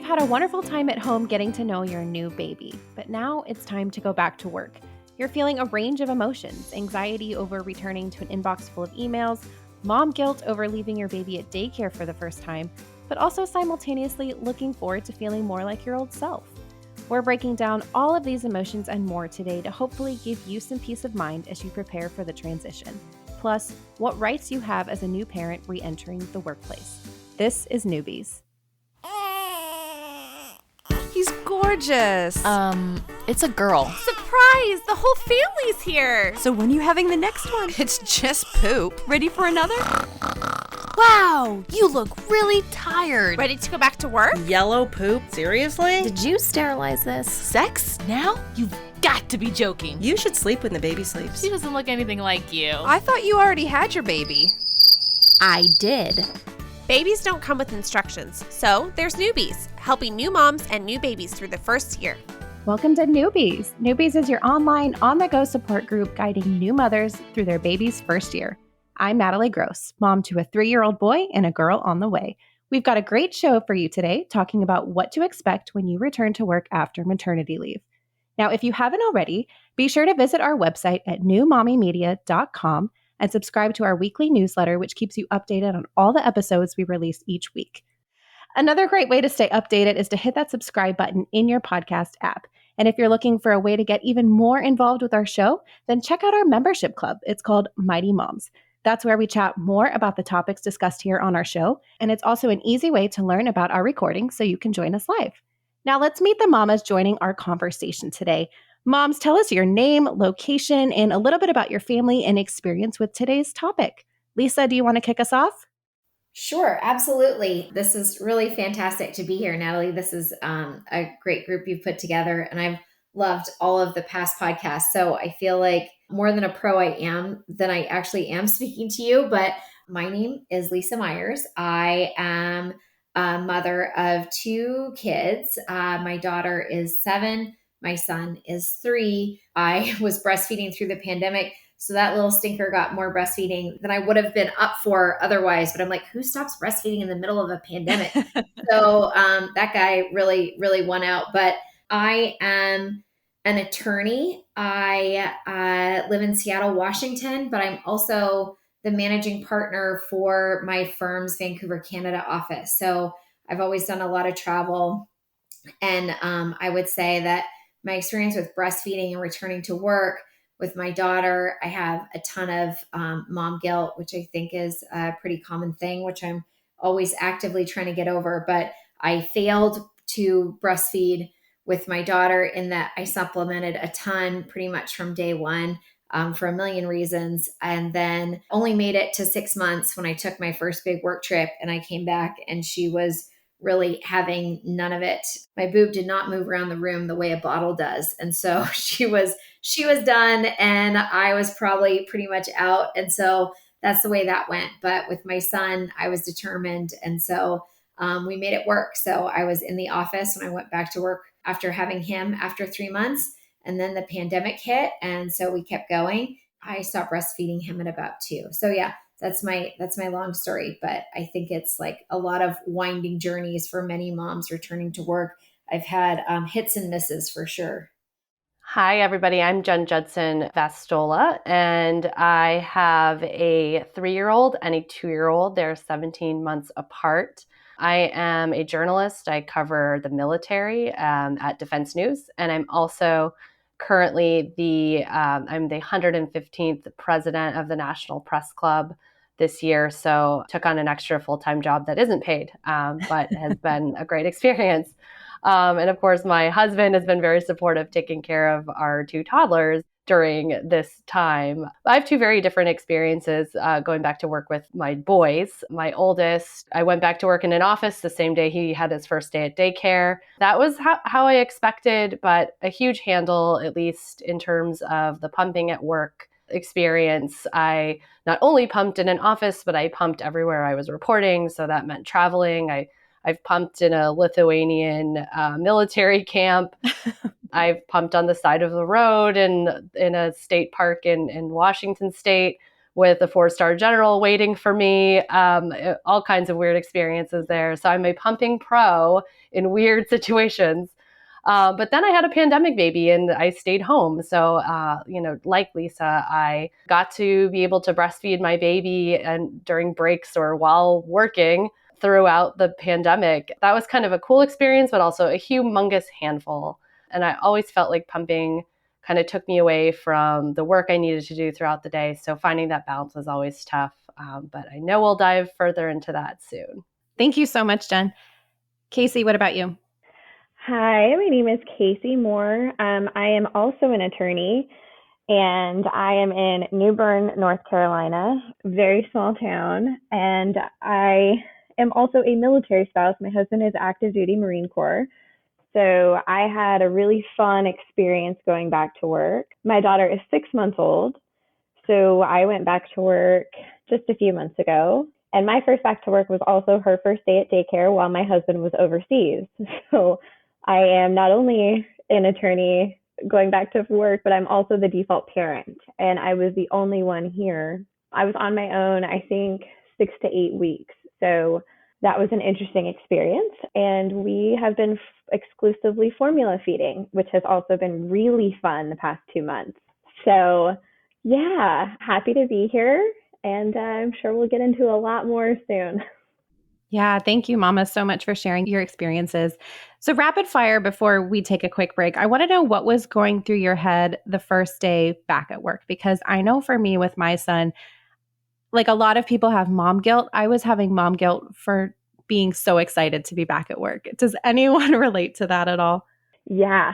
you've had a wonderful time at home getting to know your new baby, but now it's time to go back to work. You're feeling a range of emotions: anxiety over returning to an inbox full of emails, mom guilt over leaving your baby at daycare for the first time, but also simultaneously looking forward to feeling more like your old self. We're breaking down all of these emotions and more today to hopefully give you some peace of mind as you prepare for the transition. Plus, what rights you have as a new parent re-entering the workplace. This is Newbies. He's gorgeous. It's a girl. Surprise! The whole family's here. So when are you having the next one? It's just poop. Ready for another? Wow, you look really tired. Ready to go back to work? Yellow poop? Seriously? Did you sterilize this? Sex? Now? You've got to be joking. You should sleep when the baby sleeps. She doesn't look anything like you. I thought you already had your baby. I did. Babies don't come with instructions, so there's Newbies, helping new moms and new babies through the first year. Welcome to Newbies. Newbies is your online, on-the-go support group guiding new mothers through their baby's first year. I'm Natalie Gross, mom to a 3-year-old boy and a girl on the way. We've got a great show for you today, talking about what to expect when you return to work after maternity leave. Now, if you haven't already, be sure to visit our website at newmommymedia.com and subscribe to our weekly newsletter, which keeps you updated on all the episodes we release each week. Another great way to stay updated is to hit that subscribe button in your podcast app. And if you're looking for a way to get even more involved with our show, then check out our membership club. It's called Mighty Moms. That's where we chat more about the topics discussed here on our show. And it's also an easy way to learn about our recordings so you can join us live. Now let's meet the mamas joining our conversation today. Moms, tell us your name, location, and a little bit about your family and experience with today's topic. Lisa, do you want to kick us off? Sure, absolutely. This is really fantastic to be here, Natalie. This is a great group you've put together, and I've loved all of the past podcasts. So I feel like more than a pro than I actually am speaking to you. But my name is Lisa Myers. I am a mother of 2 kids. My daughter is 7. My son is 3. I was breastfeeding through the pandemic, so that little stinker got more breastfeeding than I would have been up for otherwise. But I'm like, who stops breastfeeding in the middle of a pandemic? So that guy really, really won out. But I am an attorney. I live in Seattle, Washington, but I'm also the managing partner for my firm's Vancouver, Canada office. So I've always done a lot of travel. And I would say that my experience with breastfeeding and returning to work with my daughter, I have a ton of mom guilt, which I think is a pretty common thing, which I'm always actively trying to get over. But I failed to breastfeed with my daughter in that I supplemented a ton pretty much from day one for a million reasons. And then only made it to 6 months when I took my first big work trip, and I came back and she was really having none of it. My boob did not move around the room the way a bottle does. And so she was done, and I was probably pretty much out. And so that's the way that went. But with my son, I was determined. And so we made it work. So I was in the office when I went back to work after having him after 3 months. And then the pandemic hit. And so we kept going. I stopped breastfeeding him at about 2. So yeah, that's my long story, but I think it's like a lot of winding journeys for many moms returning to work. I've had hits and misses for sure. Hi, everybody. I'm Jen Judson Vastola, and I have a 3-year-old and a 2-year-old. They're 17 months apart. I am a journalist. I cover the military at Defense News, and I'm also currently I'm the 115th president of the National Press Club this year. So took on an extra full-time job that isn't paid, but has been a great experience. And of course, my husband has been very supportive, taking care of our 2 toddlers during this time. I have 2 very different experiences going back to work with my boys. My oldest, I went back to work in an office the same day he had his first day at daycare. That was how I expected, but a huge handle, at least in terms of the pumping at work experience. I not only pumped in an office, but I pumped everywhere I was reporting. So that meant traveling. I've pumped in a Lithuanian military camp. I've pumped on the side of the road in a state park in Washington State, with a 4-star general waiting for me, all kinds of weird experiences there. So I'm a pumping pro in weird situations. But then I had a pandemic baby and I stayed home. So, like Lisa, I got to be able to breastfeed my baby and during breaks or while working throughout the pandemic. That was kind of a cool experience, but also a humongous handful. And I always felt like pumping kind of took me away from the work I needed to do throughout the day. So finding that balance was always tough. But I know we'll dive further into that soon. Thank you so much, Jen. Casey, what about you? Hi, my name is Casey Moore. I am also an attorney, and I am in New Bern, North Carolina, very small town. And I am also a military spouse. My husband is active duty Marine Corps. So I had a really fun experience going back to work. My daughter is 6 months old. So I went back to work just a few months ago. And my first back to work was also her first day at daycare while my husband was overseas. So I am not only an attorney going back to work, but I'm also the default parent. And I was the only one here. I was on my own, I think, 6 to 8 weeks. So that was an interesting experience. And we have been exclusively formula feeding, which has also been really fun the past 2 months. So yeah, happy to be here. And I'm sure we'll get into a lot more soon. Yeah, thank you, Mama, so much for sharing your experiences. So, rapid fire before we take a quick break, I want to know what was going through your head the first day back at work, because I know for me with my son, like a lot of people have mom guilt. I was having mom guilt for being so excited to be back at work. Does anyone relate to that at all? Yeah.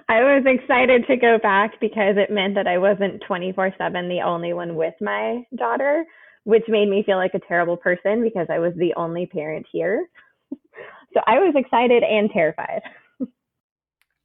I was excited to go back because it meant that I wasn't 24/7 the only one with my daughter, which made me feel like a terrible person because I was the only parent here. So I was excited and terrified.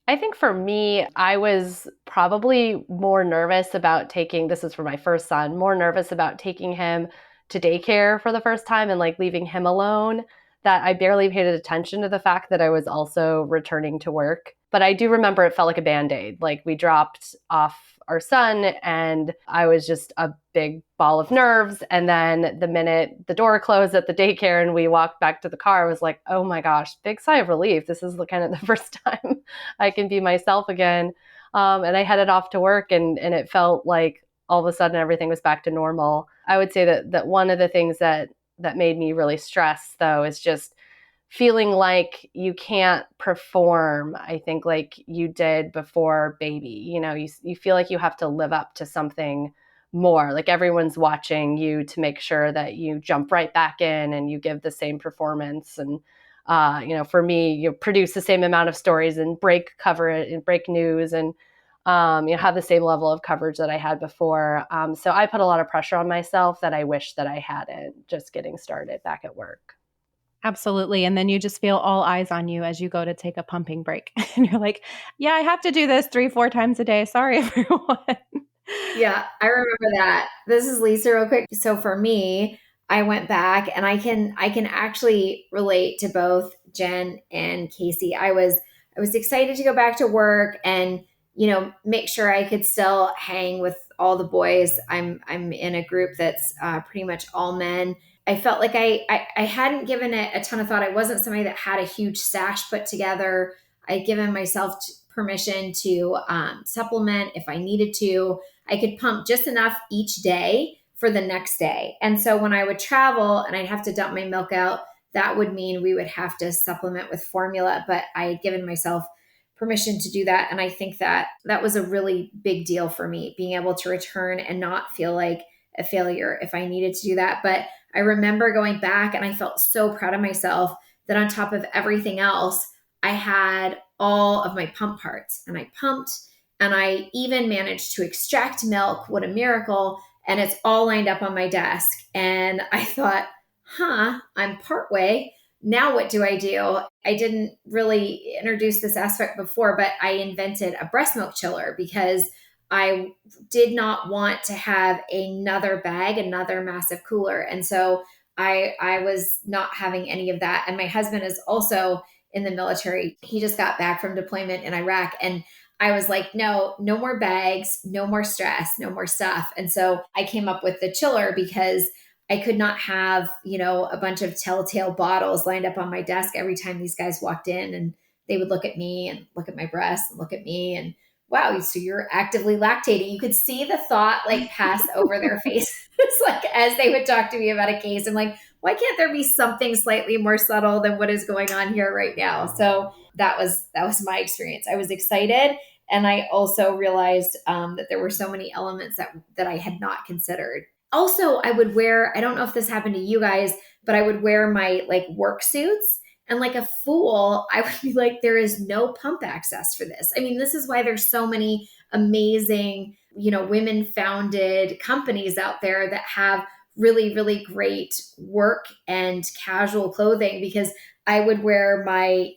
I think for me, I was probably more nervous about this is for my first son, more nervous about taking him to daycare for the first time and like leaving him alone, that I barely paid attention to the fact that I was also returning to work. But I do remember it felt like a Band-Aid. Like we dropped off our son and I was just a big ball of nerves. And then the minute the door closed at the daycare and we walked back to the car, I was like, oh my gosh, big sigh of relief. This is kind of the first time I can be myself again. And I headed off to work and it felt like all of a sudden everything was back to normal. I would say that one of the things that made me really stressed though is just feeling like you can't perform, I think, like you did before baby. You feel like you have to live up to something more. Like everyone's watching you to make sure that you jump right back in and you give the same performance. And, for me, you produce the same amount of stories and break news and, have the same level of coverage that I had before. So I put a lot of pressure on myself that I wish that I hadn't just getting started back at work. Absolutely. And then you just feel all eyes on you as you go to take a pumping break. And you're like, yeah, I have to do this 3-4 times a day. Sorry, everyone. Yeah, I remember that. This is Lisa real quick. So for me, I went back and I can actually relate to both Jen and Casey. I was excited to go back to work and, make sure I could still hang with all the boys. I'm in a group that's pretty much all men. I felt like I hadn't given it a ton of thought. I wasn't somebody that had a huge stash put together. I'd given myself permission to supplement if I needed to. I could pump just enough each day for the next day. And so when I would travel and I'd have to dump my milk out, that would mean we would have to supplement with formula. But I had given myself permission to do that. And I think that was a really big deal for me, being able to return and not feel like a failure if I needed to do that. But I remember going back and I felt so proud of myself that on top of everything else, I had all of my pump parts and I pumped and I even managed to extract milk. What a miracle. And it's all lined up on my desk. And I thought, I'm partway. Now what do? I didn't really introduce this aspect before, but I invented a breast milk chiller because I did not want to have another bag, another massive cooler. And so I was not having any of that. And my husband is also in the military. He just got back from deployment in Iraq. And I was like, no more bags, no more stress, no more stuff. And so I came up with the chiller because I could not have, a bunch of telltale bottles lined up on my desk every time these guys walked in, and they would look at me and look at my breasts and look at me and, wow, so you're actively lactating. You could see the thought like pass over their faces like as they would talk to me about a case. I'm like, why can't there be something slightly more subtle than what is going on here right now? So that was my experience. I was excited. And I also realized that there were so many elements that I had not considered. Also, I would wear, I don't know if this happened to you guys, but I would wear my like work suits. And like a fool, I would be like, there is no pump access for this. I mean, this is why there's so many amazing, women founded companies out there that have really, really great work and casual clothing, because I would wear my,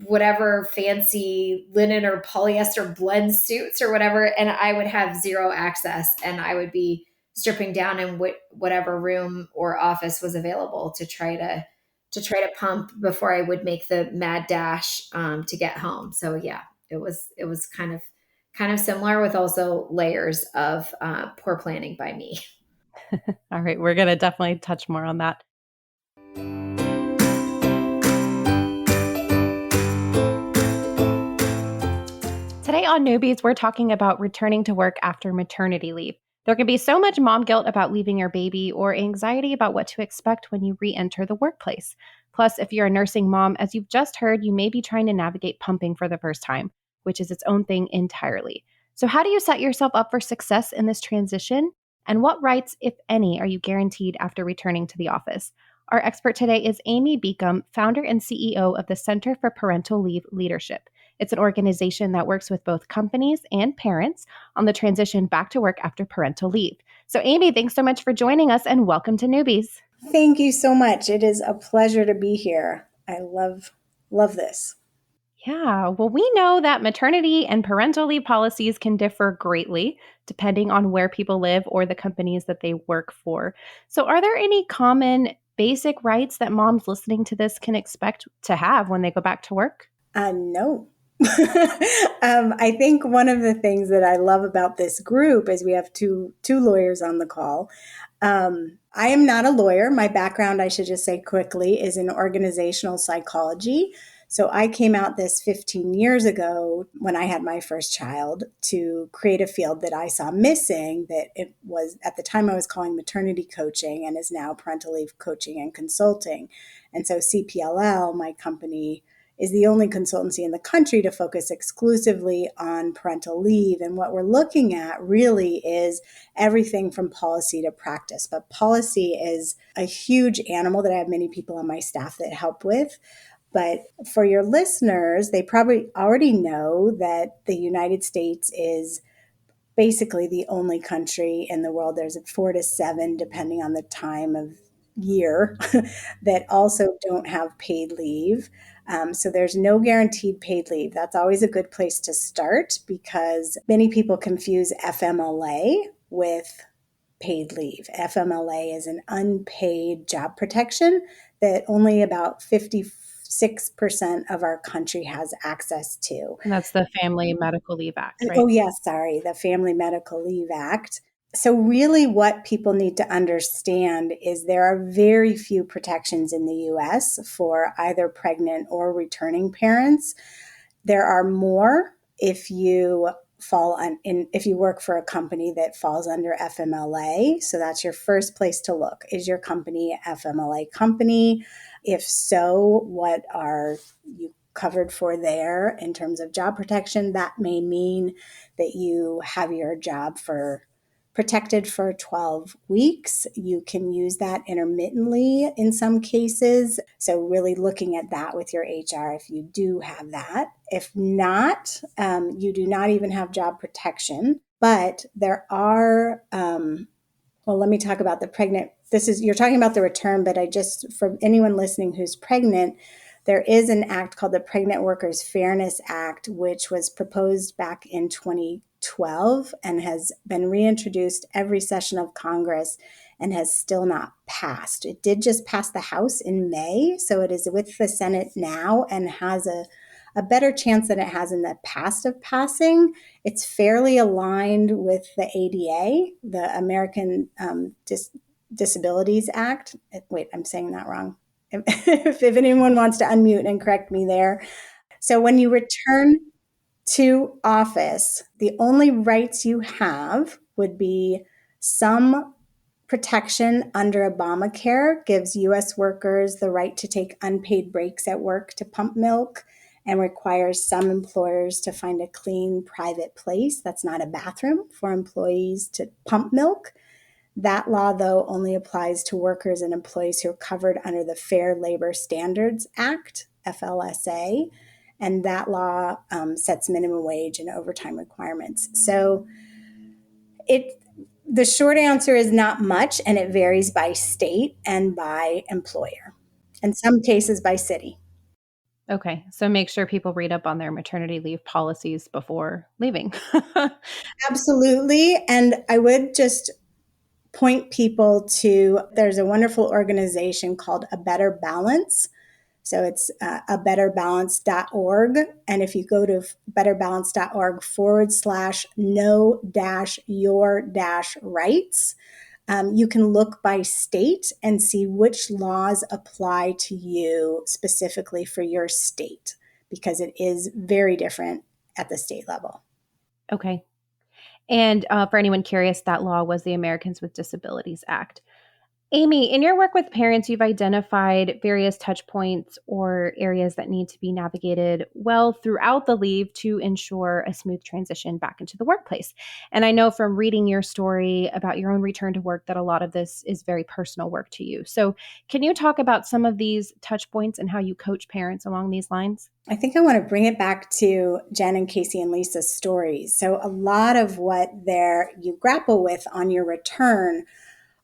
whatever fancy linen or polyester blend suits or whatever, and I would have zero access, and I would be stripping down in whatever room or office was available to try to pump before I would make the mad dash to get home. So yeah, it was kind of similar, with also layers of poor planning by me. All right, we're going to definitely touch more on that. Today on Newbies, we're talking about returning to work after maternity leave. There can be so much mom guilt about leaving your baby, or anxiety about what to expect when you re-enter the workplace. Plus, if you're a nursing mom, as you've just heard, you may be trying to navigate pumping for the first time, which is its own thing entirely. So how do you set yourself up for success in this transition? And what rights, if any, are you guaranteed after returning to the office? Our expert today is Amy Beacom, founder and CEO of the Center for Parental Leave Leadership. It's an organization that works with both companies and parents on the transition back to work after parental leave. So Amy, thanks so much for joining us, and welcome to Newbies. Thank you so much. It is a pleasure to be here. I love this. Yeah, well, we know that maternity and parental leave policies can differ greatly depending on where people live or the companies that they work for. So are there any common basic rights that moms listening to this can expect to have when they go back to work? No. I think one of the things that I love about this group is we have two lawyers on the call. I am not a lawyer. My background, I should just say quickly, is in organizational psychology. So I came out this 15 years ago when I had my first child to create a field that I saw missing, that it was at the time I was calling maternity coaching and is now parental leave coaching and consulting. And so CPLL, my company, is the only consultancy in the country to focus exclusively on parental leave. And what we're looking at really is everything from policy to practice. But policy is a huge animal that I have many people on my staff that help with. But for your listeners, they probably already know that the United States is basically the only country in the world. There's 4 to 7, depending on the time of year, that also don't have paid leave. So there's no guaranteed paid leave. That's always a good place to start, because many people confuse FMLA with paid leave. FMLA is an unpaid job protection that only about 56% of our country has access to. And that's the Family Medical Leave Act, right? Oh, yes, sorry, the Family Medical Leave Act. So really what people need to understand is there are very few protections in the US for either pregnant or returning parents. There are more if you if you work for a company that falls under FMLA. So that's your first place to look. Is your company a FMLA company? If so, what are you covered for there in terms of job protection? That may mean that you have your job protected for 12 weeks. You can use that intermittently in some cases. So really looking at that with your HR if you do have that. If not, you do not even have job protection. But there are, well, let me talk about the pregnant. You're talking about the return, but for anyone listening who's pregnant, there is an act called the Pregnant Workers Fairness Act, which was proposed back in 2012 and has been reintroduced every session of Congress and has still not passed. It did just pass the House in May, so it is with the Senate now and has a a better chance than it has in the past of passing. It's fairly aligned with the ADA, the American Disabilities Act. Wait, I'm saying that wrong. If anyone wants to unmute and correct me there. So when you return to office, the only rights you have would be some protection under Obamacare gives U.S. workers the right to take unpaid breaks at work to pump milk and requires some employers to find a clean private place that's not a bathroom for employees to pump milk. That law, though, only applies to workers and employees who are covered under the Fair Labor Standards Act, FLSA, and that law sets minimum wage and overtime requirements. So the short answer is not much, and it varies by state and by employer, in some cases by city. Okay, so make sure people read up on their maternity leave policies before leaving. Absolutely. And I would just point people to, there's a wonderful organization called A Better Balance. So it's abetterbalance.org. And if you go to betterbalance.org/know-your-rights, you can look by state and see which laws apply to you specifically for your state, because it is very different at the state level. Okay. And for anyone curious, that law was the Americans with Disabilities Act. Amy, in your work with parents, you've identified various touch points or areas that need to be navigated well throughout the leave to ensure a smooth transition back into the workplace. And I know from reading your story about your own return to work that a lot of this is very personal work to you. So can you talk about some of these touch points and how you coach parents along these lines? I think I want to bring it back to Jen and Casey and Lisa's stories. So a lot of what you grapple with on your return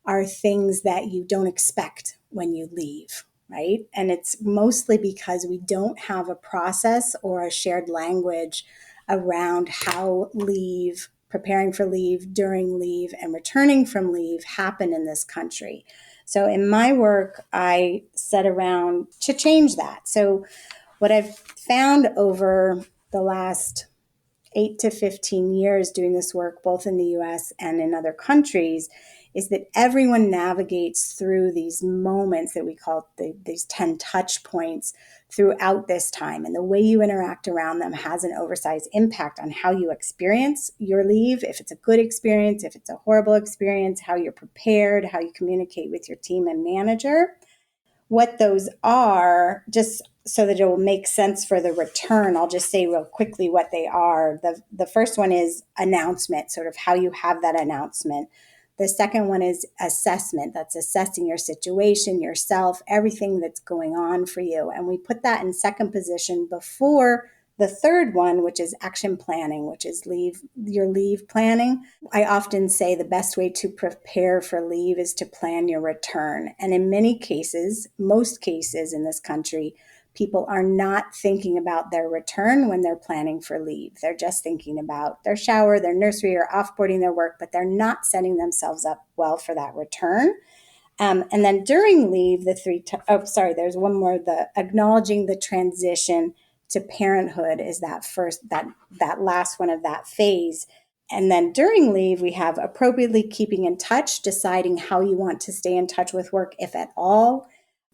are things that you don't expect when you leave, right? And it's mostly because we don't have a process or a shared language around how leave, preparing for leave, during leave, and returning from leave happen in this country. So in my work, I set around to change that. So what I've found over the last 8 to 15 years doing this work, both in the US and in other countries, is that everyone navigates through these moments that we call these 10 touch points throughout this time. And the way you interact around them has an oversized impact on how you experience your leave, if it's a good experience, if it's a horrible experience, how you're prepared, how you communicate with your team and manager. What those are, just so that it will make sense for the return, I'll just say real quickly what they are. The first one is announcement, sort of how you have that announcement. The second one is assessment. That's assessing your situation, yourself, everything that's going on for you. And we put that in second position before the third one, which is action planning, which is your leave planning. I often say the best way to prepare for leave is to plan your return. And in many cases, most cases in this country, people are not thinking about their return when they're planning for leave. They're just thinking about their shower, their nursery, or offboarding their work, but they're not setting themselves up well for that return. And then during leave, there's one more, the acknowledging the transition to parenthood is that last one of that phase. And then during leave, we have appropriately keeping in touch, deciding how you want to stay in touch with work, if at all,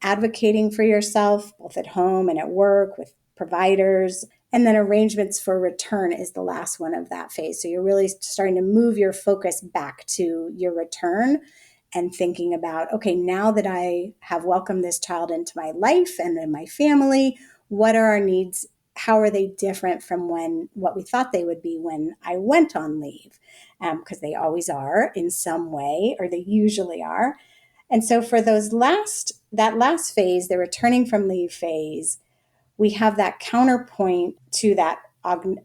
advocating for yourself, both at home and at work with providers. And then arrangements for return is the last one of that phase. So you're really starting to move your focus back to your return and thinking about, okay, now that I have welcomed this child into my life and in my family, what are our needs? How are they different from what we thought they would be when I went on leave? Because they always are in some way, or they usually are. And so for that last phase, the returning from leave phase, we have that counterpoint to that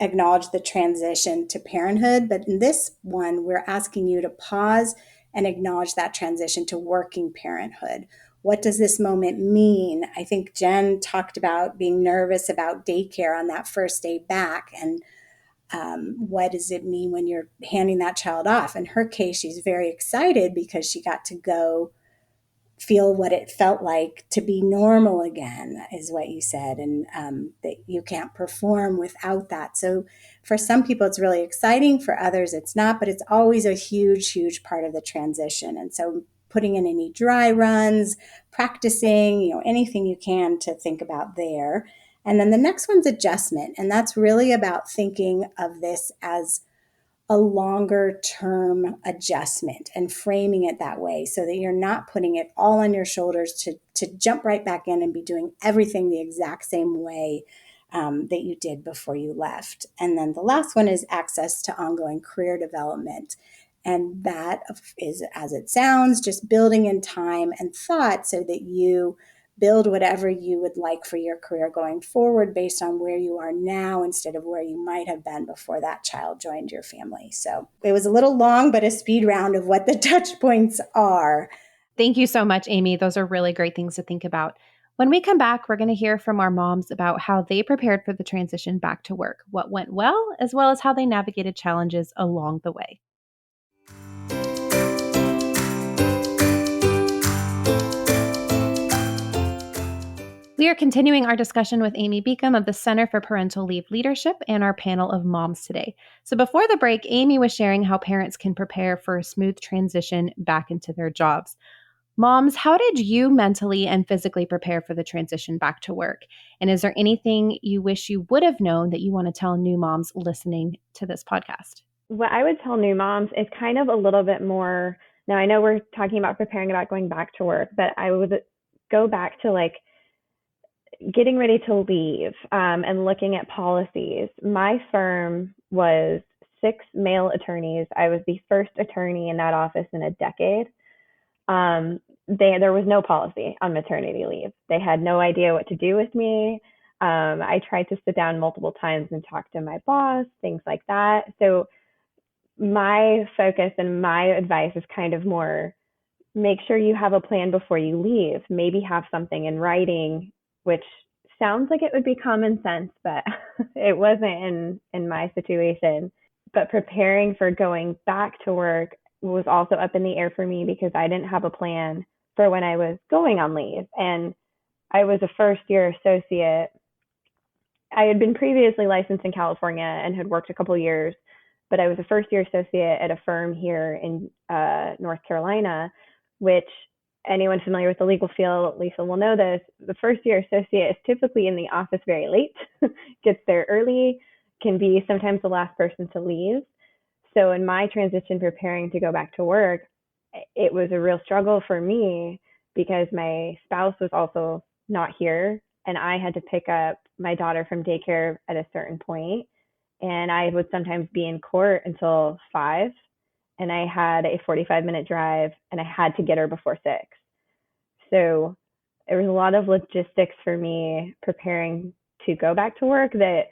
acknowledge the transition to parenthood. But in this one, we're asking you to pause and acknowledge that transition to working parenthood. What does this moment mean? I think Jen talked about being nervous about daycare on that first day back. And what does it mean when you're handing that child off? In her case, she's very excited because she got to go feel what it felt like to be normal again, is what you said, and that you can't perform without that. So for some people, it's really exciting. For others, it's not, but it's always a huge, huge part of the transition. And so putting in any dry runs, practicing, anything you can to think about there. And then the next one's adjustment. And that's really about thinking of this as a longer term adjustment and framing it that way so that you're not putting it all on your shoulders to jump right back in and be doing everything the exact same way that you did before you left. And then the last one is access to ongoing career development. And that is, as it sounds, just building in time and thought so that you build whatever you would like for your career going forward based on where you are now instead of where you might have been before that child joined your family. So it was a little long, but a speed round of what the touch points are. Thank you so much, Amy. Those are really great things to think about. When we come back, we're going to hear from our moms about how they prepared for the transition back to work, what went well as how they navigated challenges along the way. We are continuing our discussion with Amy Beacom of the Center for Parental Leave Leadership and our panel of moms today. So before the break, Amy was sharing how parents can prepare for a smooth transition back into their jobs. Moms, how did you mentally and physically prepare for the transition back to work? And is there anything you wish you would have known that you want to tell new moms listening to this podcast? What I would tell new moms is kind of a little bit more. Now, I know we're talking about preparing about going back to work, but I would go back to getting ready to leave and looking at policies. My firm was 6 male attorneys. I was the first attorney in that office in a decade. There was no policy on maternity leave. They had no idea what to do with me. I tried to sit down multiple times and talk to my boss, things like that. So my focus and my advice is kind of more, make sure you have a plan before you leave. Maybe have something in writing, which sounds like it would be common sense, but it wasn't in my situation. But preparing for going back to work was also up in the air for me because I didn't have a plan for when I was going on leave. And I was a first-year associate. I had been previously licensed in California and had worked a couple of years, but I was a first-year associate at a firm here in North Carolina, which anyone familiar with the legal field, Lisa will know this, the first-year associate is typically in the office very late, gets there early, can be sometimes the last person to leave. So in my transition preparing to go back to work, it was a real struggle for me because my spouse was also not here and I had to pick up my daughter from daycare at a certain point, and I would sometimes be in court until 5, and I had a 45-minute drive and I had to get her before 6. So there was a lot of logistics for me preparing to go back to work that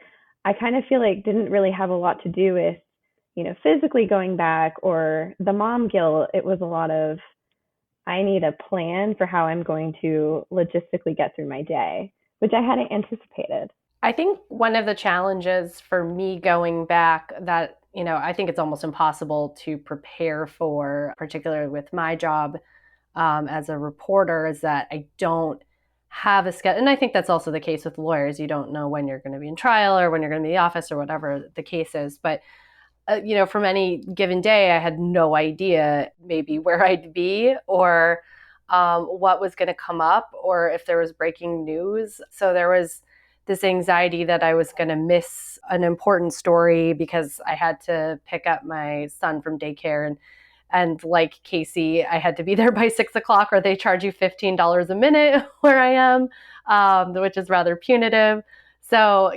I kind of feel like didn't really have a lot to do with, physically going back or the mom guilt. It was a lot of, I need a plan for how I'm going to logistically get through my day, which I hadn't anticipated. I think one of the challenges for me going back that, I think it's almost impossible to prepare for, particularly with my job as a reporter, is that I don't have a schedule. And I think that's also the case with lawyers. You don't know when you're going to be in trial or when you're going to be in the office or whatever the case is. But from any given day, I had no idea maybe where I'd be or what was going to come up or if there was breaking news. So there was this anxiety that I was going to miss an important story because I had to pick up my son from daycare. And like Casey, I had to be there by 6 o'clock or they charge you $15 a minute where I am, which is rather punitive. So,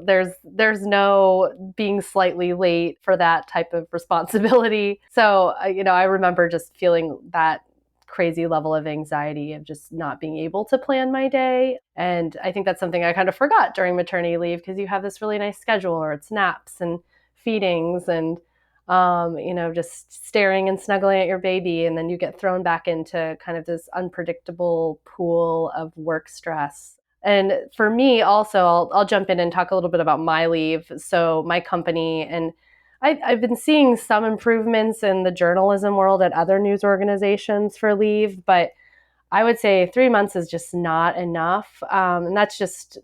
there's no being slightly late for that type of responsibility. So, I remember just feeling that crazy level of anxiety of just not being able to plan my day. And I think that's something I kind of forgot during maternity leave because you have this really nice schedule or it's naps and feedings and, just staring and snuggling at your baby. And then you get thrown back into kind of this unpredictable pool of work stress. And for me also, I'll jump in and talk a little bit about my leave. So my company, and I've been seeing some improvements in the journalism world at other news organizations for leave, but I would say 3 months is just not enough. And that's just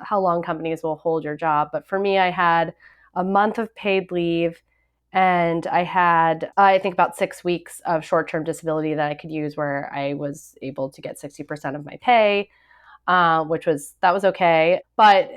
how long companies will hold your job. But for me, I had a month of paid leave, and I had, I think, about 6 weeks of short-term disability that I could use where I was able to get 60% of my pay, that was okay. But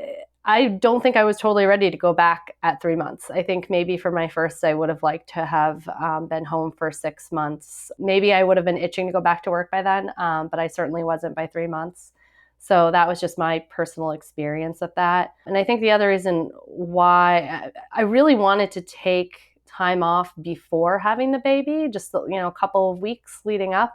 I don't think I was totally ready to go back at 3 months. I think maybe for my first, I would have liked to have been home for 6 months. Maybe I would have been itching to go back to work by then, but I certainly wasn't by 3 months. So that was just my personal experience of that. And I think the other reason why I really wanted to take time off before having the baby, just a couple of weeks leading up,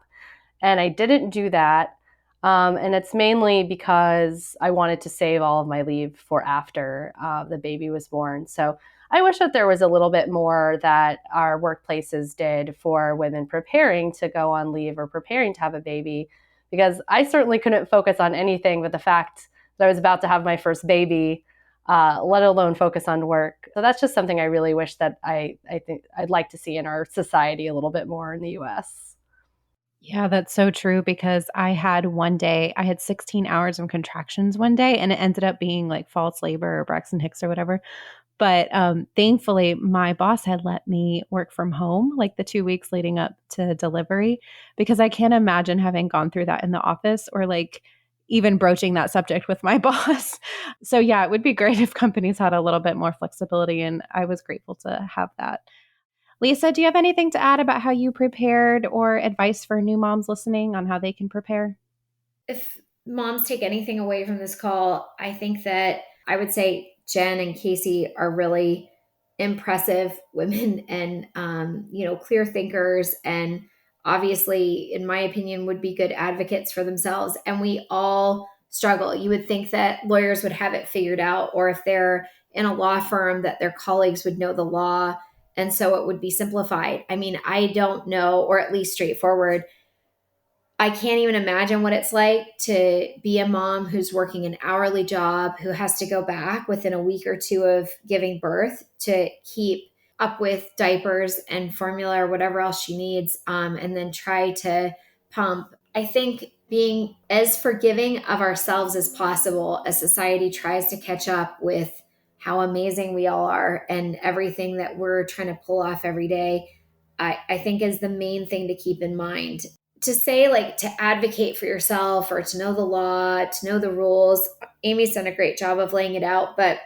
and I didn't do that. And it's mainly because I wanted to save all of my leave for after the baby was born. So I wish that there was a little bit more that our workplaces did for women preparing to go on leave or preparing to have a baby, because I certainly couldn't focus on anything but the fact that I was about to have my first baby, let alone focus on work. So that's just something I really wish that I think I'd like to see in our society a little bit more in the US. Yeah, that's so true because I had 16 hours of contractions one day, and it ended up being like false labor or Braxton Hicks or whatever. But thankfully, my boss had let me work from home like the 2 weeks leading up to delivery, because I can't imagine having gone through that in the office or like even broaching that subject with my boss. So, yeah, it would be great if companies had a little bit more flexibility. And I was grateful to have that. Lisa, do you have anything to add about how you prepared or advice for new moms listening on how they can prepare? If moms take anything away from this call, I think that I would say Jen and Casey are really impressive women and, clear thinkers, and obviously, in my opinion, would be good advocates for themselves. And we all struggle. You would think that lawyers would have it figured out, or if they're in a law firm, that their colleagues would know the law. And so it would be simplified. I mean, I don't know, or at least straightforward. I can't even imagine what it's like to be a mom who's working an hourly job, who has to go back within a week or two of giving birth to keep up with diapers and formula or whatever else she needs, and then try to pump. I think being as forgiving of ourselves as possible as society tries to catch up with how amazing we all are and everything that we're trying to pull off every day, I think is the main thing to keep in mind. To say, like, to advocate for yourself or to know the law, to know the rules, Amy's done a great job of laying it out, but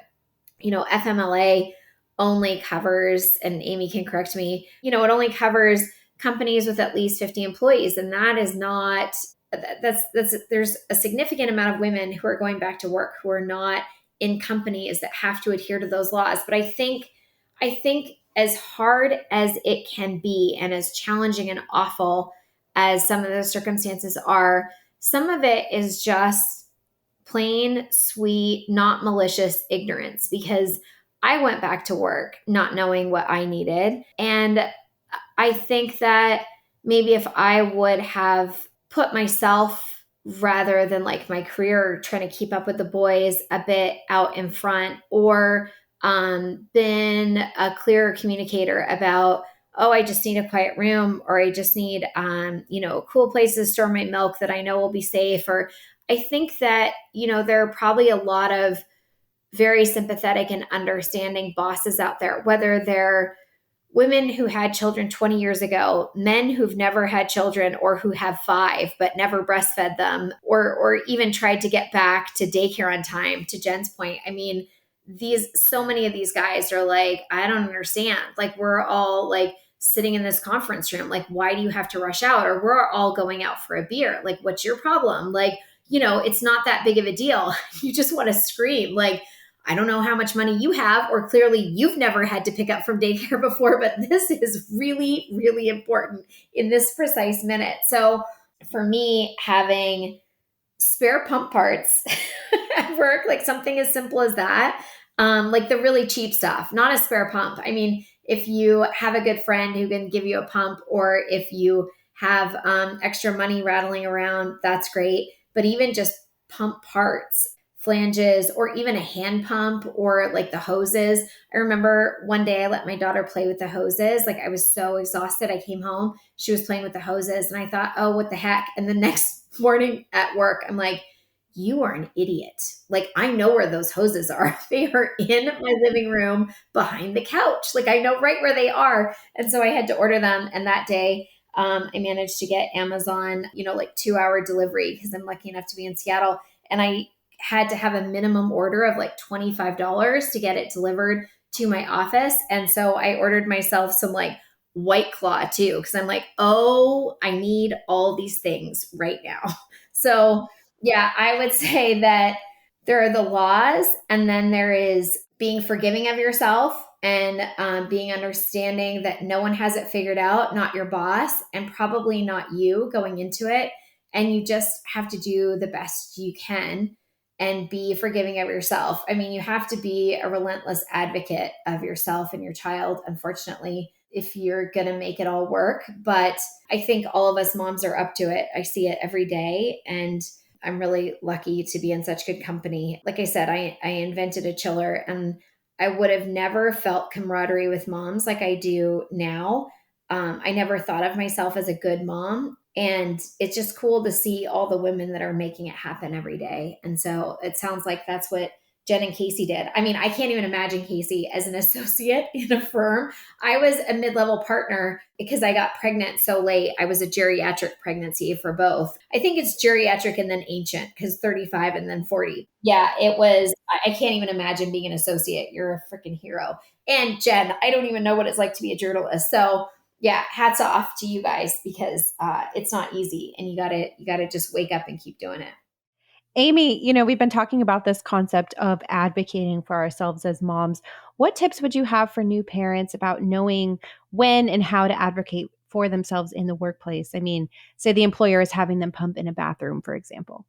FMLA only covers, and Amy can correct me, it only covers companies with at least 50 employees. And that is not, there's a significant amount of women who are going back to work who are not in companies that have to adhere to those laws. But I think as hard as it can be and as challenging and awful as some of the circumstances are, some of it is just plain, sweet, not malicious ignorance, because I went back to work not knowing what I needed. And I think that maybe if I would have put myself, rather than like my career, trying to keep up with the boys, a bit out in front, or been a clearer communicator about, oh, I just need a quiet room, or I just need, a cool place to store my milk that I know will be safe. Or I think that, there are probably a lot of very sympathetic and understanding bosses out there, whether they're women who had children 20 years ago, men who've never had children or who have 5 but never breastfed them, or even tried to get back to daycare on time, to Jen's point. I mean, so many of these guys are like, I don't understand. Like, we're all like sitting in this conference room. Like, why do you have to rush out? Or we're all going out for a beer. Like, what's your problem? Like, it's not that big of a deal. You just want to scream. Like, I don't know how much money you have, or clearly you've never had to pick up from daycare before, but this is really, really important in this precise minute. So for me, having spare pump parts at work, like something as simple as that, like the really cheap stuff, not a spare pump. I mean, if you have a good friend who can give you a pump, or if you have extra money rattling around, that's great. But even just pump parts, flanges, or even a hand pump, or like the hoses. I remember one day I let my daughter play with the hoses. Like, I was so exhausted. I came home, she was playing with the hoses, and I thought, oh, what the heck? And the next morning at work. I'm like, you are an idiot. Like, I know where those hoses are. They are in my living room behind the couch. Like, I know right where they are. And so I had to order them. And that day, I managed to get Amazon, like 2-hour delivery because I'm lucky enough to be in Seattle. And I had to have a minimum order of like $25 to get it delivered to my office. And so I ordered myself some like White Claw too, because I'm like, oh, I need all these things right now. So yeah, I would say that there are the laws, and then there is being forgiving of yourself and being understanding that no one has it figured out, not your boss, and probably not you going into it. And you just have to do the best you can and be forgiving of yourself. I mean, you have to be a relentless advocate of yourself and your child, unfortunately, if you're going to make it all work. But I think all of us moms are up to it. I see it every day. And I'm really lucky to be in such good company. Like I said, I invented a chiller, and I would have never felt camaraderie with moms like I do now. I never thought of myself as a good mom. And it's just cool to see all the women that are making it happen every day. And so it sounds like that's what Jen and Casey did. I mean, I can't even imagine Casey as an associate in a firm. I was a mid-level partner because I got pregnant so late. I was a geriatric pregnancy for both. I think it's geriatric and then ancient because 35 and then 40. Yeah, it was. I can't even imagine being an associate. You're a freaking hero. And Jen, I don't even know what it's like to be a journalist. So yeah, hats off to you guys because it's not easy, and you gotta just wake up and keep doing it. Amy, we've been talking about this concept of advocating for ourselves as moms. What tips would you have for new parents about knowing when and how to advocate for themselves in the workplace? I mean, say the employer is having them pump in a bathroom, for example.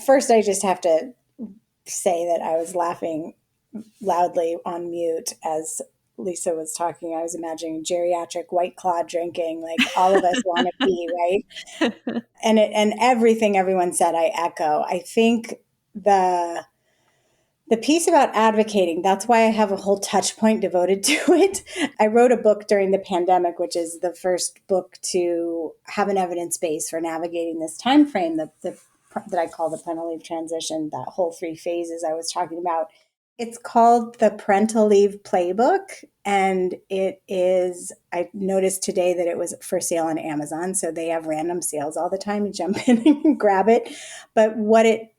First, I just have to say that I was laughing loudly on mute as Lisa was talking. I was imagining geriatric White Claw drinking, like all of us want to be, right? And everything everyone said, I echo. I think the piece about advocating, that's why I have a whole touch point devoted to it. I wrote a book during the pandemic, which is the first book to have an evidence base for navigating this time frame, that I call the parental leave transition, that whole 3 phases I was talking about. It's called the Parental Leave Playbook, and it is, I noticed today that it was for sale on Amazon, so they have random sales all the time. You jump in and grab it. But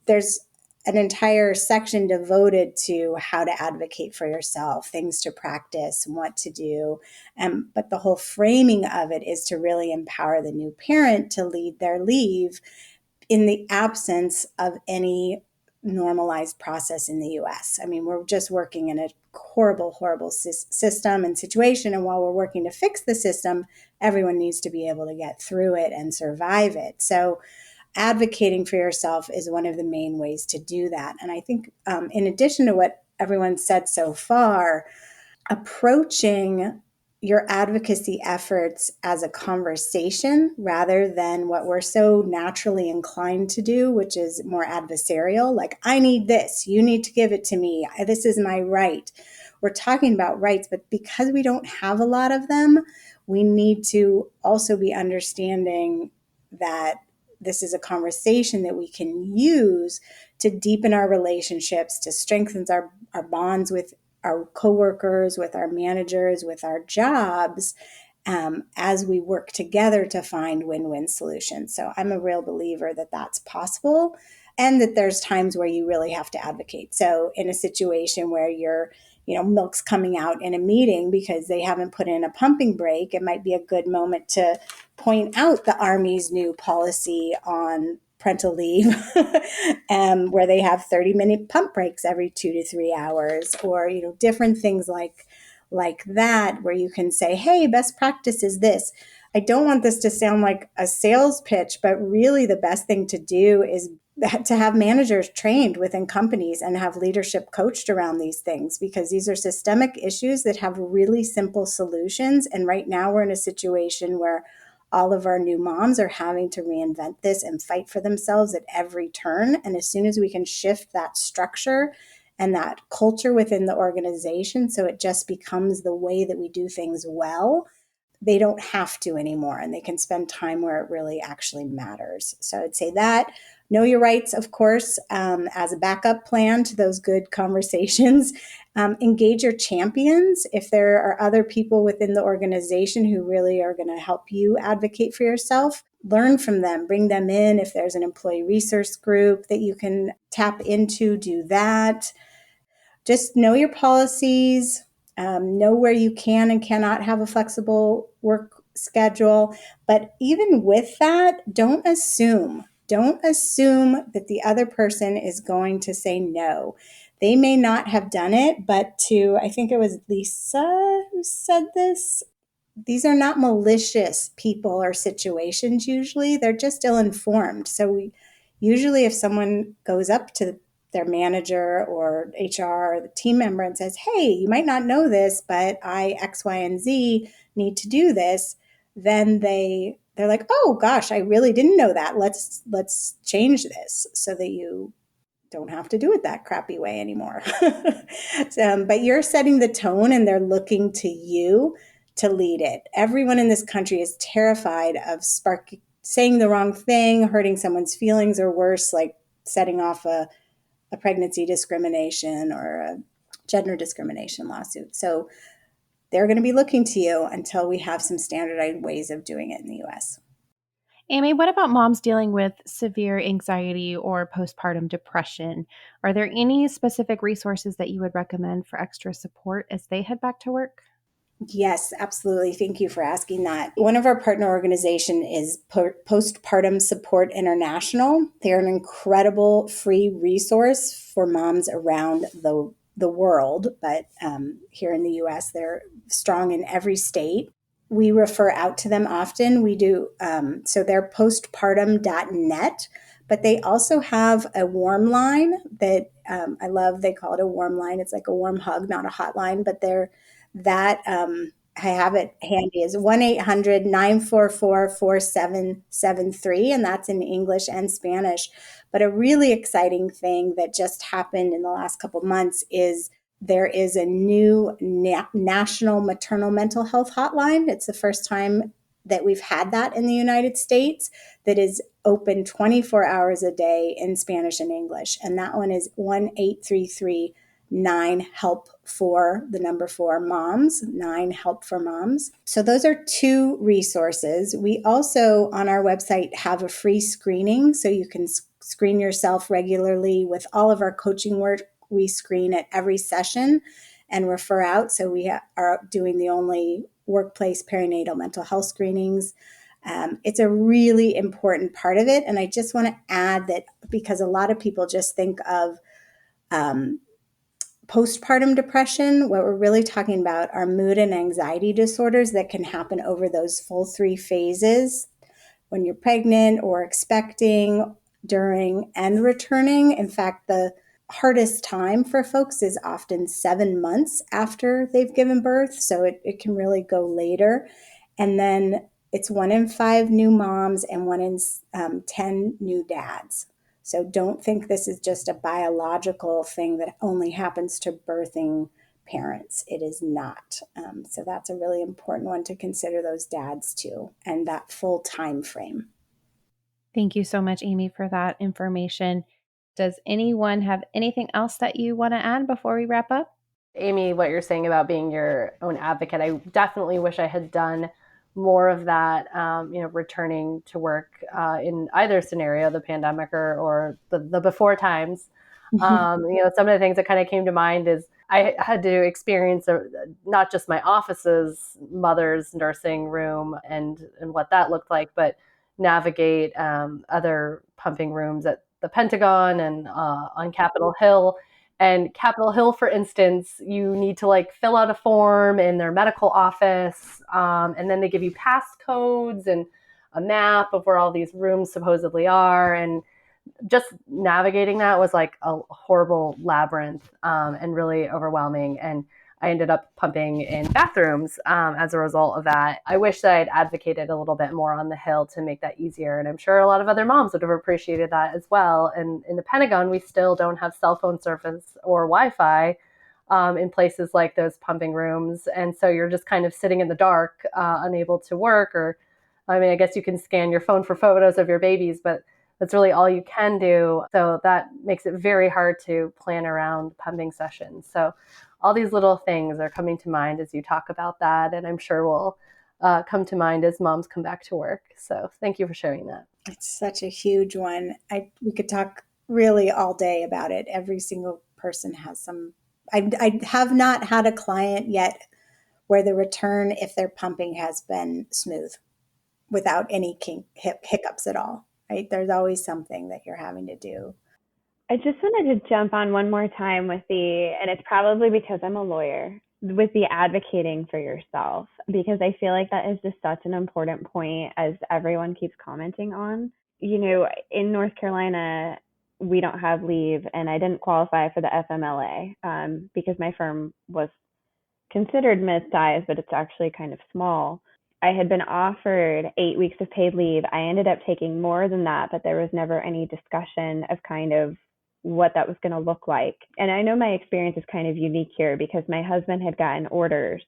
there's an entire section devoted to how to advocate for yourself, things to practice, what to do. But the whole framing of it is to really empower the new parent to lead their leave in the absence of any normalized process in the US. I mean, we're just working in a horrible, horrible system and situation. And while we're working to fix the system, everyone needs to be able to get through it and survive it. So advocating for yourself is one of the main ways to do that. And I think in addition to what everyone said so far, approaching your advocacy efforts as a conversation rather than what we're so naturally inclined to do, which is more adversarial, like, I need this, you need to give it to me, this is my right. We're talking about rights, but because we don't have a lot of them, we need to also be understanding that this is a conversation that we can use to deepen our relationships, to strengthen our bonds with our coworkers, with our managers, with our jobs, as we work together to find win-win solutions. So I'm a real believer that that's possible, and that there's times where you really have to advocate. So in a situation where milk's coming out in a meeting because they haven't put in a pumping break, it might be a good moment to point out the Army's new policy on parental leave, where they have 30-minute pump breaks every 2 to 3 hours, or different things like that, where you can say, hey, best practice is this. I don't want this to sound like a sales pitch, but really the best thing to do is to have managers trained within companies and have leadership coached around these things, because these are systemic issues that have really simple solutions. And right now we're in a situation where all of our new moms are having to reinvent this and fight for themselves at every turn. And as soon as we can shift that structure and that culture within the organization, so it just becomes the way that we do things well, they don't have to anymore, and they can spend time where it really actually matters. So I'd say that. Know your rights, of course, as a backup plan to those good conversations. Engage your champions. If there are other people within the organization who really are going to help you advocate for yourself, learn from them, bring them in. If there's an employee resource group that you can tap into, do that. Just know your policies, know where you can and cannot have a flexible work schedule. But even with that, don't assume. Don't assume that the other person is going to say no. They may not have done it, but I think it was Lisa who said this, these are not malicious people or situations usually. They're just ill-informed. So usually if someone goes up to their manager or HR or the team member and says, hey, you might not know this, but I, X, Y, and Z need to do this, then they're like, oh gosh, I really didn't know that. Let's change this so that you don't have to do it that crappy way anymore. But you're setting the tone and they're looking to you to lead it. Everyone in this country is terrified of saying the wrong thing, hurting someone's feelings, or worse, like setting off a pregnancy discrimination or a gender discrimination lawsuit. So they're going to be looking to you until we have some standardized ways of doing it in the US. Amy, what about moms dealing with severe anxiety or postpartum depression? Are there any specific resources that you would recommend for extra support as they head back to work? Yes, absolutely. Thank you for asking that. One of our partner organization is Postpartum Support International. They're an incredible free resource for moms around the world, but here in the US, they're strong in every state. We refer out to them often. We do, so they're postpartum.net, but they also have a warm line that I love. They call it a warm line. It's like a warm hug, not a hotline, but I have it handy, is 1-800-944-4773, and that's in English and Spanish. But a really exciting thing that just happened in the last couple of months is there is a new national maternal mental health hotline. It's the first time that we've had that in the United States, that is open 24 hours a day in Spanish and English. And that one is 1-833-9-HELP for the number 4 moms, 9-HELP for moms. So those are 2 resources. We also on our website have a free screening, so you can screen yourself regularly with all of our coaching work. We screen at every session and refer out. So we are doing the only workplace perinatal mental health screenings. It's a really important part of it. And I just want to add that because a lot of people just think of postpartum depression, what we're really talking about are mood and anxiety disorders that can happen over those full 3 phases when you're pregnant or expecting, during, and returning. In fact, the hardest time for folks is often 7 months after they've given birth. So it can really go later. And then it's 1 in 5 new moms and 1 in 10 new dads. So don't think this is just a biological thing that only happens to birthing parents. It is not. So that's a really important one to consider, those dads too, and that full time frame. Thank you so much, Amy, for that information. Does anyone have anything else that you want to add before we wrap up? Amy, what you're saying about being your own advocate, I definitely wish I had done more of that, returning to work in either scenario, the pandemic or the before times. Some of the things that kind of came to mind is I had to experience not just my office's mother's nursing room and what that looked like, but navigate other pumping rooms at the Pentagon and on Capitol Hill. And Capitol Hill, for instance, you need to fill out a form in their medical office, and then they give you passcodes and a map of where all these rooms supposedly are. And just navigating that was like a horrible labyrinth and really overwhelming. And I ended up pumping in bathrooms as a result of that. I wish that I'd advocated a little bit more on the Hill to make that easier. And I'm sure a lot of other moms would have appreciated that as well. And in the Pentagon, we still don't have cell phone service or Wi-Fi. in places like those pumping rooms. And so you're just kind of sitting in the dark, unable to work, or I mean, I guess you can scan your phone for photos of your babies, but that's really all you can do. So that makes it very hard to plan around pumping sessions. So all these little things are coming to mind as you talk about that, and I'm sure will come to mind as moms come back to work. So thank you for sharing that. It's such a huge one. We could talk really all day about it. Every single person has some. I have not had a client yet where the return, if their pumping, has been smooth without any hiccups at all, right? There's always something that you're having to do. I just wanted to jump on one more time with and it's probably because I'm a lawyer, with the advocating for yourself, because I feel like that is just such an important point, as everyone keeps commenting on. You know, in North Carolina, we don't have leave, and I didn't qualify for the FMLA because my firm was considered mid-sized, but it's actually kind of small. I had been offered 8 weeks of paid leave. I ended up taking more than that, but there was never any discussion of kind of what that was going to look like. And I know my experience is kind of unique here because my husband had gotten orders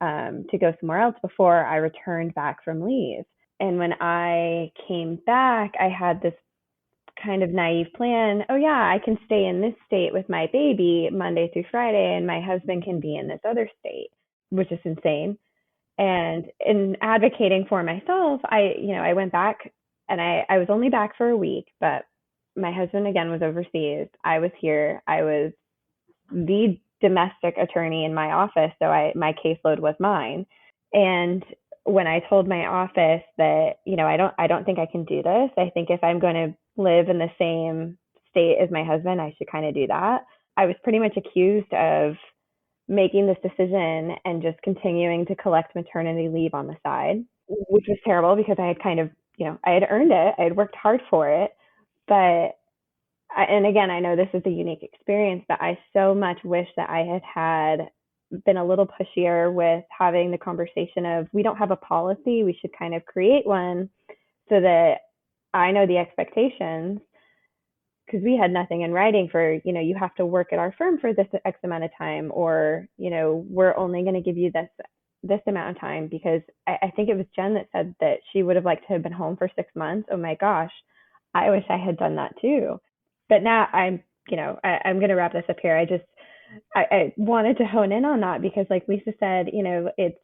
to go somewhere else before I returned back from leave. And when I came back, I had this kind of naive plan. Oh yeah, I can stay in this state with my baby Monday through Friday, and my husband can be in this other state, which is insane. And in advocating for myself, I went back, and I was only back for a week, but my husband again was overseas. I was here. I was the domestic attorney in my office, so my caseload was mine. And when I told my office that, I don't think I can do this. I think if I'm going to live in the same state as my husband, I should kind of do that. I was pretty much accused of making this decision and just continuing to collect maternity leave on the side, which was terrible because I had kind of, I had earned it. I had worked hard for it. But, and again, I know this is a unique experience, but I so much wish that I had been a little pushier with having the conversation of, we don't have a policy, we should kind of create one so that I know the expectations, because we had nothing in writing for, you have to work at our firm for this X amount of time, or, we're only going to give you this amount of time, because I think it was Jen that said that she would have liked to have been home for 6 months. Oh my gosh, I wish I had done that too. But now I'm going to wrap this up here. I wanted to hone in on that because, like Lisa said, it's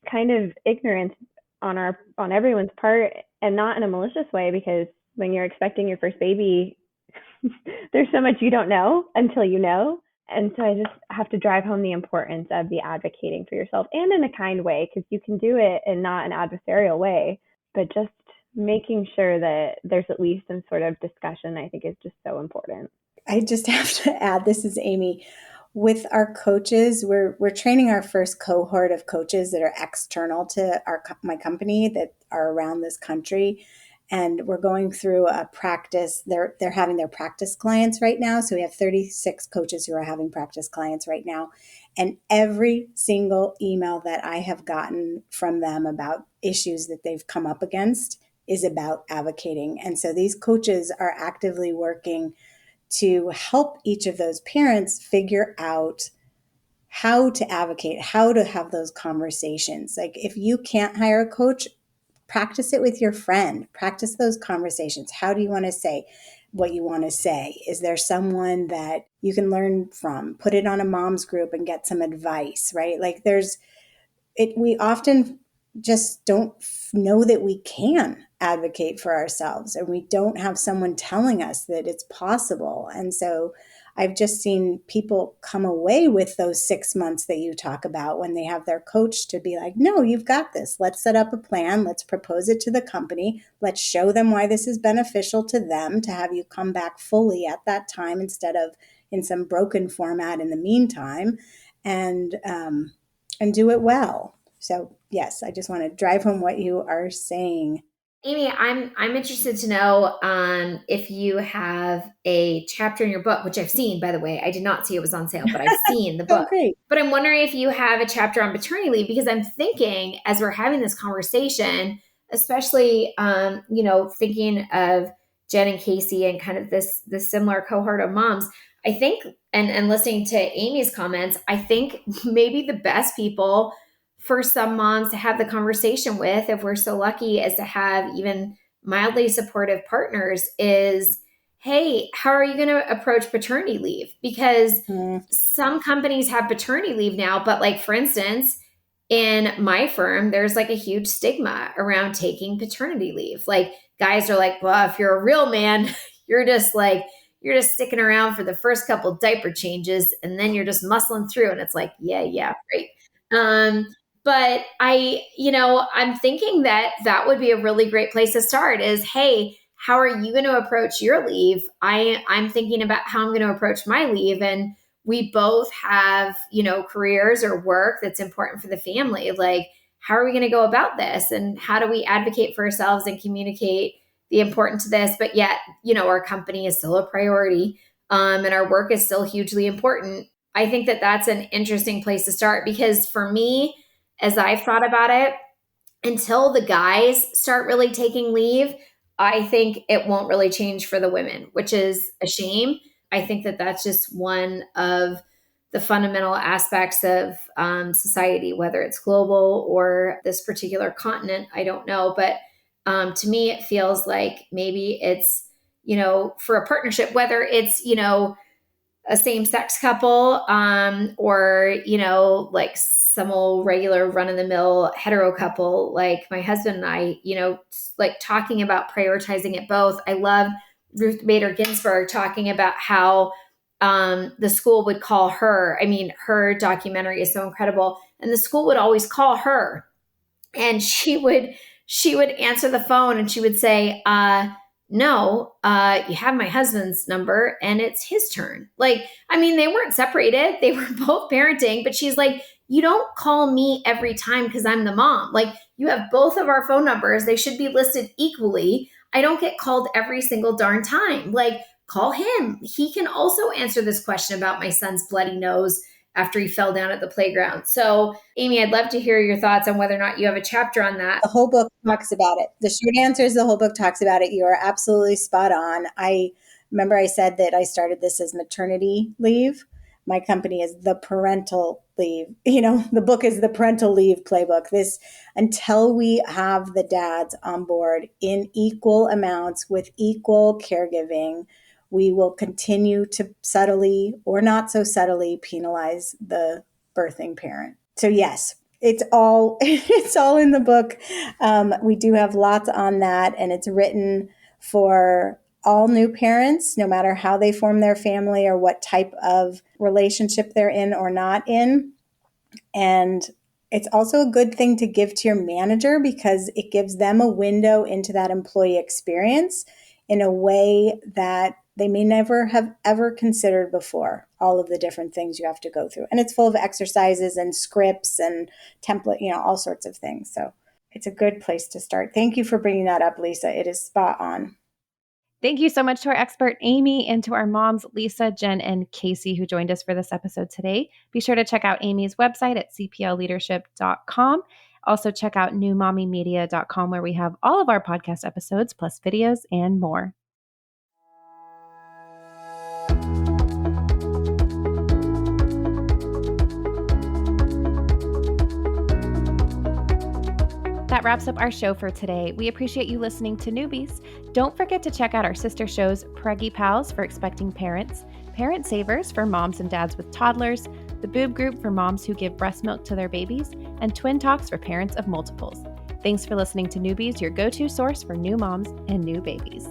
kind of ignorance on everyone's part, and not in a malicious way, because when you're expecting your first baby, there's so much you don't know until you know. And so I just have to drive home the importance of the advocating for yourself, and in a kind way, because you can do it in not an adversarial way, but just making sure that there's at least some sort of discussion, I think, is just so important. I just have to add, this is Amy. With our coaches, we're training our first cohort of coaches that are external to my company, that are around this country. And we're going through a practice. They're having their practice clients right now. So we have 36 coaches who are having practice clients right now. And every single email that I have gotten from them about issues that they've come up against is about advocating. And so these coaches are actively working to help each of those parents figure out how to advocate, how to have those conversations. Like, if you can't hire a coach, practice it with your friend. Practice those conversations. How do you want to say what you want to say? Is there someone that you can learn from? Put it on a mom's group and get some advice, right? Like, we often just don't know that we can advocate for ourselves, and we don't have someone telling us that it's possible. And so I've just seen people come away with those 6 months that you talk about when they have their coach to be like, no, you've got this. Let's set up a plan. Let's propose it to the company. Let's show them why this is beneficial to them, to have you come back fully at that time instead of in some broken format in the meantime, and do it well. So yes, I just want to drive home what you are saying. Amy, I'm interested to know if you have a chapter in your book, which I've seen, by the way. I did not see it was on sale, but I've seen the book. Great. But I'm wondering if you have a chapter on maternity leave, because I'm thinking, as we're having this conversation, especially thinking of Jen and Casey and kind of this similar cohort of moms, I think, and listening to Amy's comments, I think maybe the best people for some moms to have the conversation with, if we're so lucky as to have even mildly supportive partners, is, hey, how are you going to approach paternity leave? Because some companies have paternity leave now, but like, for instance, in my firm, there's like a huge stigma around taking paternity leave. Like, guys are like, well, if you're a real man, you're just sticking around for the first couple diaper changes and then you're just muscling through. And it's like, yeah, right. But I'm thinking that would be a really great place to start is, hey, how are you going to approach your leave? I'm thinking about how I'm going to approach my leave. And we both have, careers or work that's important for the family. Like, how are we going to go about this? And how do we advocate for ourselves and communicate the importance of this? But yet, our company is still a priority, and our work is still hugely important. I think that that's an interesting place to start, because for me, as I've thought about it, until the guys start really taking leave, I think it won't really change for the women, which is a shame. I think that that's just one of the fundamental aspects of society, whether it's global or this particular continent, I don't know. But to me, it feels like maybe it's, for a partnership, whether it's, a same-sex couple or, like some old regular run-of-the-mill hetero couple, like my husband and I, like talking about prioritizing it both. I love Ruth Bader Ginsburg talking about how the school would call her. I mean, her documentary is so incredible. And the school would always call her. And she would answer the phone and she would say, no, you have my husband's number and it's his turn. Like, I mean, they weren't separated. They were both parenting, but she's like, you don't call me every time because I'm the mom. Like, you have both of our phone numbers. They should be listed equally. I don't get called every single darn time. Like, call him. He can also answer this question about my son's bloody nose after he fell down at the playground. So, Amy, I'd love to hear your thoughts on whether or not you have a chapter on that. The whole book talks about it. The short answer is the whole book talks about it. You are absolutely spot on. I remember I said that I started this as maternity leave. My company is the parental leave. The book is the parental leave playbook. This, until we have the dads on board in equal amounts with equal caregiving, we will continue to subtly or not so subtly penalize the birthing parent. So yes, it's all in the book. We do have lots on that, and it's written for all new parents, no matter how they form their family or what type of relationship they're in or not in. And it's also a good thing to give to your manager because it gives them a window into that employee experience in a way that they may never have ever considered before, all of the different things you have to go through. And it's full of exercises and scripts and template, all sorts of things. So it's a good place to start. Thank you for bringing that up, Lisa. It is spot on. Thank you so much to our expert, Amy, and to our moms, Lisa, Jen, and Casey, who joined us for this episode today. Be sure to check out Amy's website at cplleadership.com. Also check out newmommymedia.com, where we have all of our podcast episodes, plus videos and more. That wraps up our show for today. We appreciate you listening to Newbies. Don't forget to check out our sister shows, Preggy Pals for expecting parents, Parent Savers for moms and dads with toddlers, the Boob Group for moms who give breast milk to their babies, and Twin Talks for parents of multiples. Thanks for listening to Newbies, your go-to source for new moms and new babies.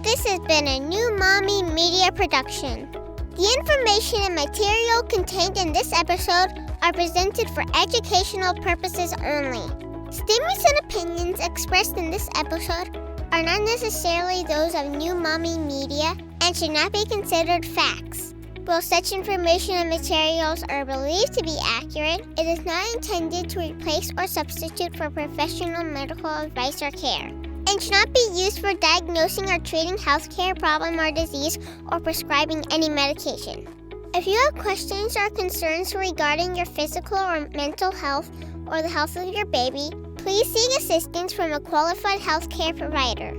This has been a New Mommy Media production. The information and material contained in this episode are presented for educational purposes only. Statements and opinions expressed in this episode are not necessarily those of New Mommy Media and should not be considered facts. While such information and materials are believed to be accurate, it is not intended to replace or substitute for professional medical advice or care, and should not be used for diagnosing or treating healthcare problem or disease or prescribing any medication. If you have questions or concerns regarding your physical or mental health or the health of your baby, please seek assistance from a qualified healthcare provider.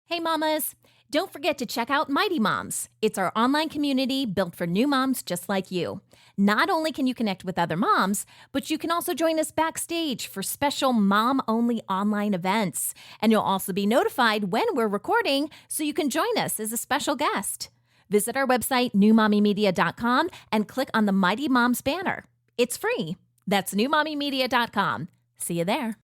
Hey mamas, don't forget to check out Mighty Moms. It's our online community built for new moms just like you. Not only can you connect with other moms, but you can also join us backstage for special mom-only online events. And you'll also be notified when we're recording so you can join us as a special guest. Visit our website, newmommymedia.com, and click on the Mighty Moms banner. It's free. That's newmommymedia.com. See you there.